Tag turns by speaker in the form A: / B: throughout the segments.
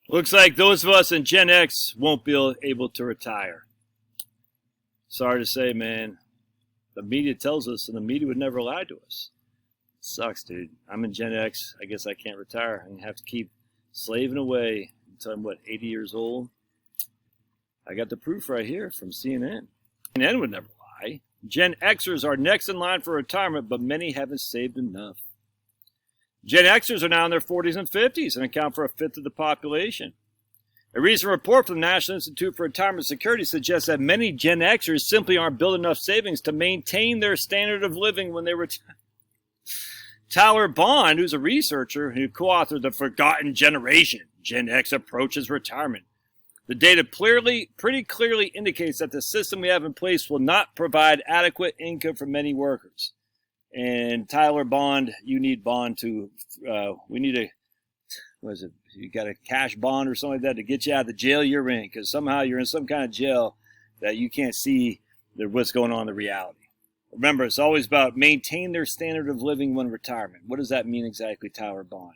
A: Looks like those of us in Gen X won't be able to retire. Sorry to say, man. The media tells us, and the media would never lie to us. It sucks, dude. I'm in Gen X. I guess I can't retire. I'm going to have to keep slaving away until I'm, 80 years old? I got the proof right here from CNN. CNN would never lie. Gen Xers are next in line for retirement, but many haven't saved enough. Gen Xers are now in their 40s and 50s and account for a fifth of the population. A recent report from the National Institute for Retirement Security suggests that many Gen Xers simply aren't building enough savings to maintain their standard of living when they retire. Tyler Bond, who's a researcher who co-authored The Forgotten Generation, Gen X Approaches Retirement. The data pretty clearly indicates that the system we have in place will not provide adequate income for many workers. And Tyler Bond, you need Bond to, we need a, what is it? You got a cash bond or something like that to get you out of the jail you're in, because somehow you're in some kind of jail that you can't see what's going on in the reality. Remember, it's always about maintain their standard of living when retirement. What does that mean exactly, Tyler Bond?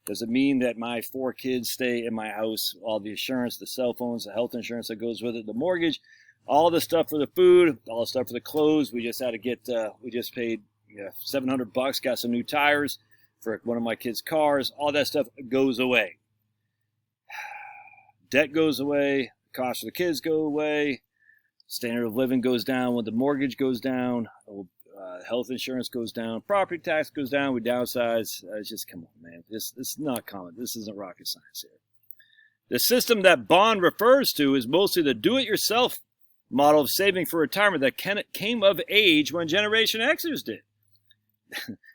A: Does it mean that my 4 kids stay in my house, all the insurance, the cell phones, the health insurance that goes with it, the mortgage, all the stuff for the food, all the stuff for the clothes? We just had to get, we just paid $700, got some new tires for one of my kids' cars. All that stuff goes away. Debt goes away, cost of the kids go away, standard of living goes down when the mortgage goes down, health insurance goes down, property tax goes down, we downsize. It's just, come on, man. This is not common. This isn't rocket science here. The system that Bond refers to is mostly the do-it-yourself model of saving for retirement that came of age when Generation Xers did.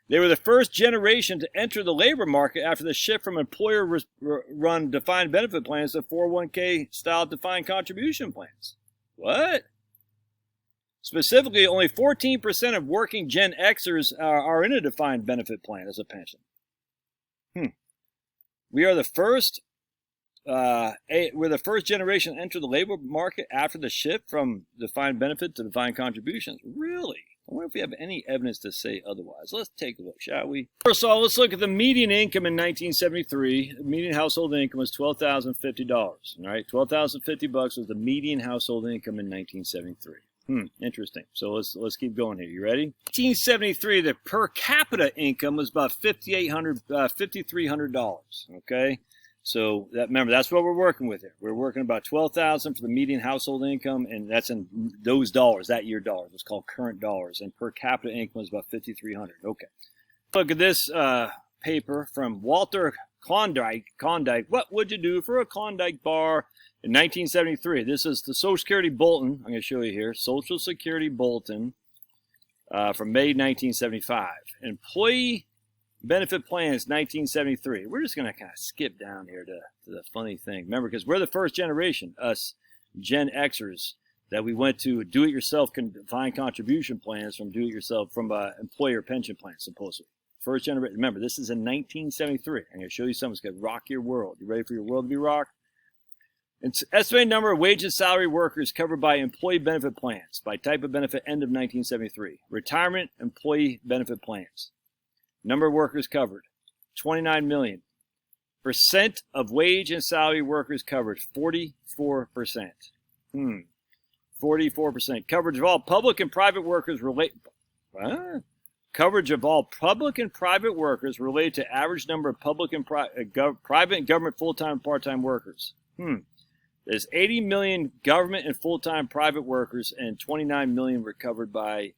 A: They were the first generation to enter the labor market after the shift from employer-run defined benefit plans to 401k-style defined contribution plans. What? Specifically, only 14% of working Gen Xers are in a defined benefit plan as a pension. We are the first. We're the first generation to enter the labor market after the shift from defined benefit to defined contributions. Really? I wonder if we have any evidence to say otherwise. Let's take a look, shall we? First of all, let's look at the median income in 1973. The median household income was $12,050. All right, $12,050 was the median household income in 1973. Interesting. So let's keep going here. You ready? 1973, the per capita income was about $5,300. Okay. So remember, that's what we're working with here. We're working about $12,000 for the median household income, and that's in those dollars, that year dollars. It's called current dollars, and per capita income is about $5,300. Okay. Look at this paper from Walter Klondike. What would you do for a Klondike bar in 1973? This is the Social Security Bulletin. I'm going to show you here. Social Security Bulletin from May 1975. Employee benefit plans, 1973. We're just going to kind of skip down here to the funny thing. Remember, because we're the first generation, us Gen Xers, that we went to do-it-yourself defined contribution plans from do-it-yourself from employer pension plans, supposedly. First generation. Remember, this is in 1973. I'm going to show you something that's going to rock your world. You ready for your world to be rocked? It's estimated number of wage and salary workers covered by employee benefit plans by type of benefit, end of 1973. Retirement employee benefit plans. Number of workers covered, 29 million. Percent of wage and salary workers covered, 44%. 44%. Coverage of all public and private workers Coverage of all public and private workers related to average number of public and private and government full-time and part-time workers. There's 80 million government and full-time private workers, and 29 million were covered by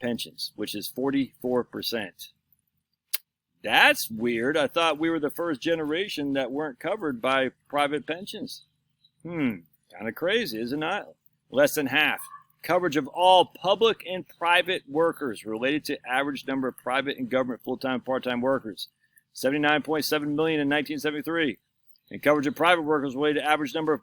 A: pensions, which is 44%. That's weird. I thought we were the first generation that weren't covered by private pensions. Kind of crazy, isn't it? Less than half. Coverage of all public and private workers related to average number of private and government full-time part-time workers. 79.7 million in 1973. And coverage of private workers related to average number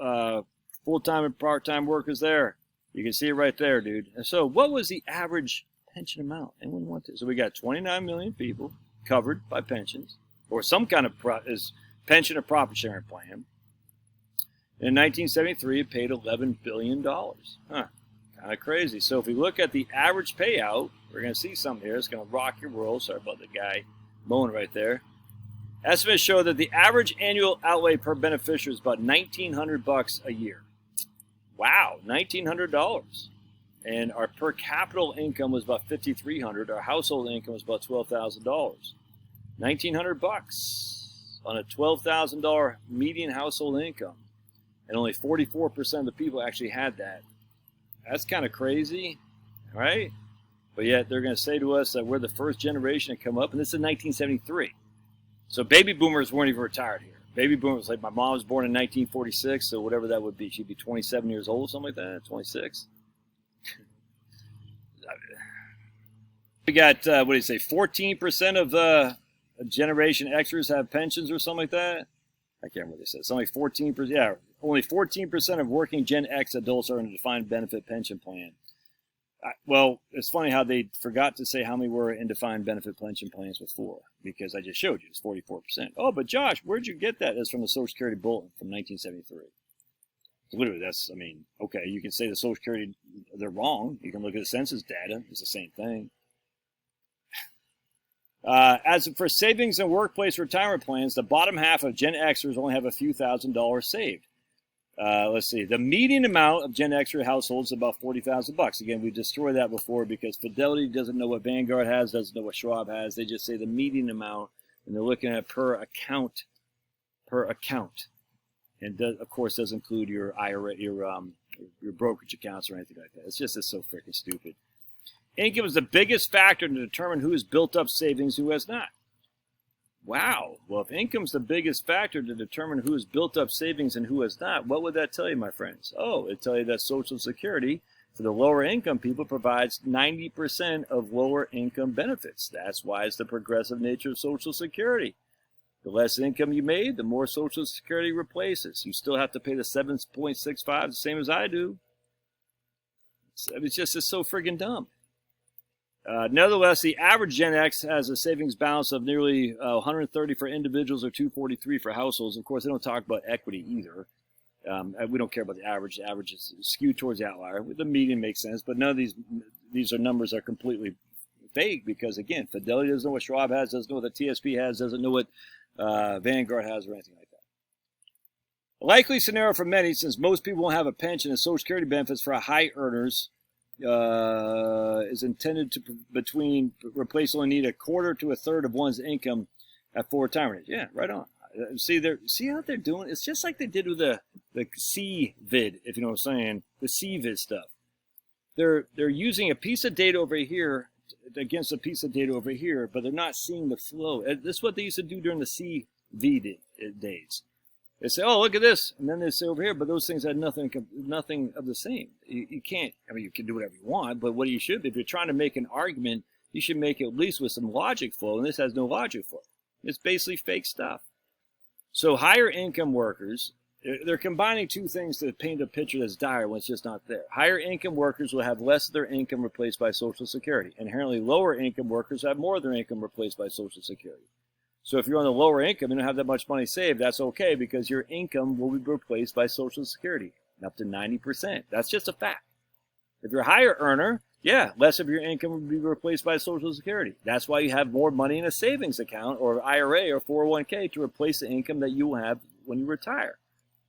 A: of full-time and part-time workers there. You can see it right there, dude. And so what was the average pension amount? Anyone want to? So we got 29 million people covered by pensions, or some kind of pension or profit sharing plan. In 1973, it paid $11 billion. Kind of crazy. So if we look at the average payout, we're going to see something here. It's going to rock your world. Sorry about the guy mowing right there. Estimates show that the average annual outlay per beneficiary is about $1,900 a year. Wow, $1,900. And our per capita income was about $5,300. Our household income was about $12,000. $1,900 on a $12,000 median household income, and only 44% of the people actually had that. That's kind of crazy, right? But yet they're going to say to us that we're the first generation to come up, and this is 1973. So baby boomers weren't even retired here. Baby boomers, like my mom was born in 1946, so whatever that would be, she'd be 27 years old, something like that, 26. We got, what do you say, 14% of Generation Xers have pensions or something like that? I can't remember what they said. Something like 14%. Yeah, only 14% of working Gen X adults are in a defined benefit pension plan. Well, it's funny how they forgot to say how many were in defined benefit pension plans before, because I just showed you it's 44%. Oh, but Josh, where'd you get that? That's from the Social Security Bulletin from 1973. So literally, that's, I mean, okay, you can say the Social Security, they're wrong. You can look at the census data. It's the same thing. As for savings and workplace retirement plans, the bottom half of Gen Xers only have a few $1,000s saved. Let's see. The median amount of Gen Xer households is about $40,000. Again, we destroyed that before because Fidelity doesn't know what Vanguard has, doesn't know what Schwab has. They just say the median amount, and they're looking at per account. And does, of course, does include your IRA, your brokerage accounts or anything like that. It's so freaking stupid. Income is the biggest factor to determine who has built up savings, who has not. Wow. Well, if income's the biggest factor to determine who has built up savings and who has not, what would that tell you, my friends? Oh, it'd tell you that Social Security for the lower income people provides 90% of lower income benefits. That's why it's the progressive nature of Social Security. The less income you made, the more Social Security replaces. You still have to pay the 7.65, the same as I do. It's so friggin' dumb. Nevertheless, the average Gen X has a savings balance of nearly 130 for individuals or 243 for households. Of course, they don't talk about equity either. We don't care about the average. The average is skewed towards the outlier. The median makes sense, but none of these are numbers are completely fake because, again, Fidelity doesn't know what Schwab has, doesn't know what the TSP has, doesn't know what Vanguard has or anything like that. A likely scenario for many, since most people won't have a pension and Social Security benefits for high earners, is intended to replace only need a quarter to a third of one's income at full retirement age. Yeah, right on. See how they're doing? It's just like they did with the C-vid, if you know what I'm saying, the C-vid stuff. They're using a piece of data over here against a piece of data over here, but they're not seeing the flow. This is what they used to do during the C-vid days. They say, oh, look at this. And then they say over here, but those things had nothing of the same. You can't, I mean, you can do whatever you want, but what you should, if you're trying to make an argument, you should make it at least with some logic flow, and this has no logic flow. It's basically fake stuff. So higher income workers, they're combining two things to paint a picture that's dire when it's just not there. Higher income workers will have less of their income replaced by Social Security. Inherently lower income workers have more of their income replaced by Social Security. So if you're on the lower income and don't have that much money saved, that's okay because your income will be replaced by Social Security, up to 90%. That's just a fact. If you're a higher earner, yeah, less of your income will be replaced by Social Security. That's why you have more money in a savings account or IRA or 401k to replace the income that you will have when you retire.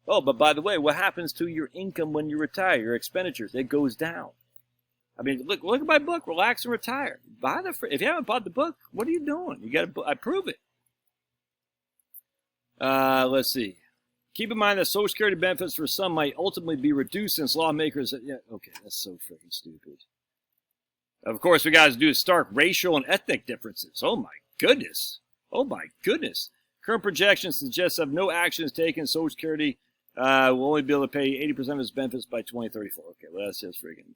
A: Oh, but by the way, what happens to your income when you retire, your expenditures? It goes down. I mean, look at my book, Relax and Retire. If you haven't bought the book, what are you doing? You got to approve it. Let's see. Keep in mind that Social Security benefits for some might ultimately be reduced since lawmakers... Yeah, okay, that's so freaking stupid. Of course, we got to do stark racial and ethnic differences. Oh, my goodness. Oh, my goodness. Current projections suggest that if no action is taken, Social Security will only be able to pay 80% of its benefits by 2034. Okay, well, that's just freaking...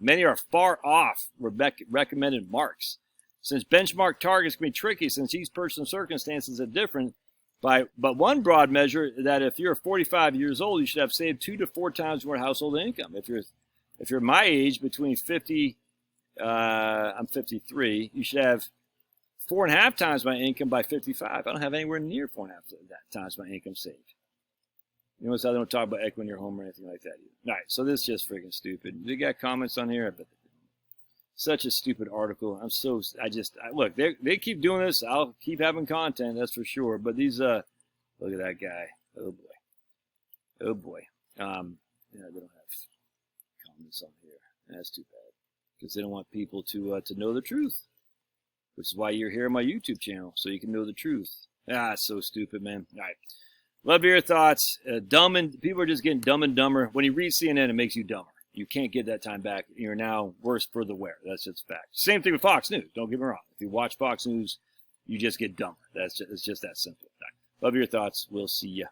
A: many are far off recommended marks. Since benchmark targets can be tricky since each person's circumstances are different, but one broad measure that if you're 45 years old, you should have saved 2 to 4 times more household income. If you're my age, between 50, I'm 53, you should have 4.5 times my income by 55. I don't have anywhere near 4.5 times my income saved. You notice I don't talk about equity in your home or anything like that either. All right, so this is just freaking stupid. You got comments on here? Such a stupid article. Look, they keep doing this. I'll keep having content, that's for sure. But these, look at that guy. Oh boy. Oh boy. Yeah, they don't have comments on here. That's too bad. Because they don't want people to know the truth. Which is why you're here on my YouTube channel, so you can know the truth. So stupid, man. All right. Love your thoughts. People are just getting dumb and dumber. When you read CNN, it makes you dumber. You can't get that time back. You're now worse for the wear. That's just fact. Same thing with Fox News. Don't get me wrong. If you watch Fox News, you just get dumber. It's just that simple. Right. Love your thoughts. We'll see ya.